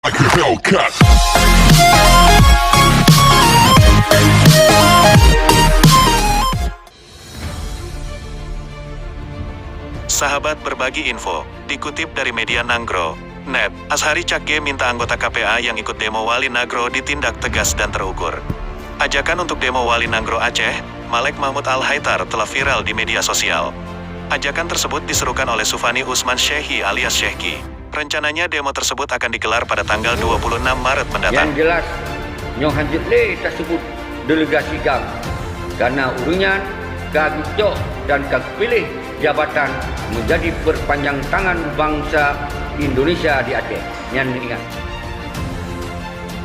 like a Hellcat. Sahabat berbagi info, dikutip dari media Nanggro Net, Azhari Cakge minta anggota KPA yang ikut demo Wali Nagro ditindak tegas dan terukur. Ajakan untuk demo Wali Nagro Aceh, Malek Mahmud Al-Haitar telah viral di media sosial. Ajakan tersebut diserukan oleh Sufani Usman Syekhi alias Syekhi. Rencananya demo tersebut akan digelar pada tanggal 26 Maret mendatang. Yang jelas, Nyong Hanjit Le tersebut delegasi GAM karena urunyan kami cok dan kami pilih jabatan menjadi perpanjang tangan bangsa Indonesia di Aceh. Yang ingat.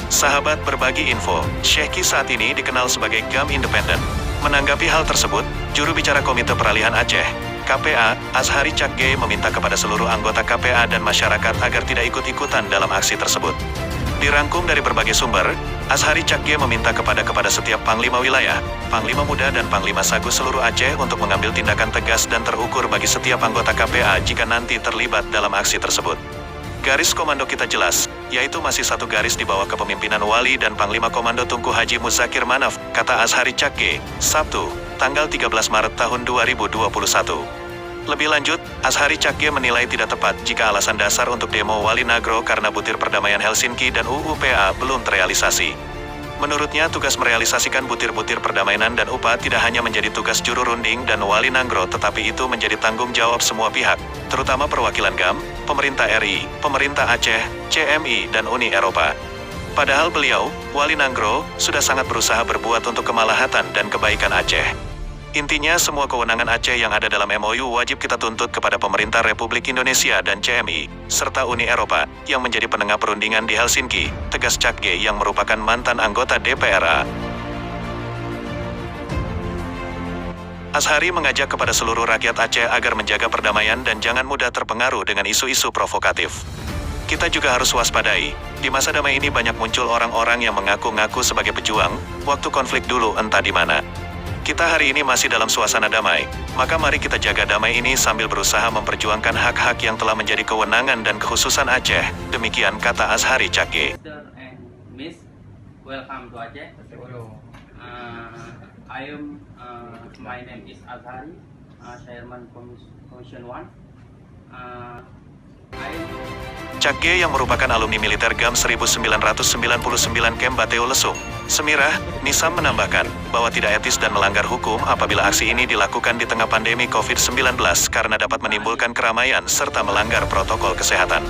Sahabat berbagi info, Syekhi saat ini dikenal sebagai GAM Independen. Menanggapi hal tersebut, juru bicara Komite Peralihan Aceh, KPA, Azhari Cakge meminta kepada seluruh anggota KPA dan masyarakat agar tidak ikut-ikutan dalam aksi tersebut. Dirangkum dari berbagai sumber, Azhari Cakge meminta kepada setiap Panglima Wilayah, Panglima Muda dan Panglima Sagu seluruh Aceh untuk mengambil tindakan tegas dan terukur bagi setiap anggota KPA jika nanti terlibat dalam aksi tersebut. Garis komando kita jelas, yaitu masih satu garis di bawah kepemimpinan Wali dan Panglima Komando Tunku Haji Muzakir Manaf, kata Azhari Cakge, Sabtu, tanggal 13 Maret tahun 2021. Lebih lanjut, Azhari Cakge menilai tidak tepat jika alasan dasar untuk demo Wali Nagro karena butir perdamaian Helsinki dan UU-PA belum terrealisasi. Menurutnya, tugas merealisasikan butir-butir perdamaian dan UPA tidak hanya menjadi tugas juru runding dan Wali Nagro, tetapi itu menjadi tanggung jawab semua pihak, terutama perwakilan GAM, pemerintah RI, pemerintah Aceh, CMI, dan Uni Eropa. Padahal beliau, Wali Nagro, sudah sangat berusaha berbuat untuk kemaslahatan dan kebaikan Aceh. Intinya semua kewenangan Aceh yang ada dalam MOU wajib kita tuntut kepada pemerintah Republik Indonesia dan CMI, serta Uni Eropa, yang menjadi penengah perundingan di Helsinki, tegas Cakge yang merupakan mantan anggota DPRA. Azhari mengajak kepada seluruh rakyat Aceh agar menjaga perdamaian dan jangan mudah terpengaruh dengan isu-isu provokatif. Kita juga harus waspadai, di masa damai ini banyak muncul orang-orang yang mengaku-ngaku sebagai pejuang, waktu konflik dulu entah di mana. Kita hari ini masih dalam suasana damai, maka mari kita jaga damai ini sambil berusaha memperjuangkan hak-hak yang telah menjadi kewenangan dan kekhususan Aceh. Demikian kata Azhari Cakge. Mr. and Miss, welcome to Aceh. My name is Azhari, Chairman Commission 1. Cakge yang merupakan alumni militer GAM 1999 Kem Bateo Lesung, Semirah, Nisam menambahkan bahwa tidak etis dan melanggar hukum apabila aksi ini dilakukan di tengah pandemi COVID-19 karena dapat menimbulkan keramaian serta melanggar protokol kesehatan.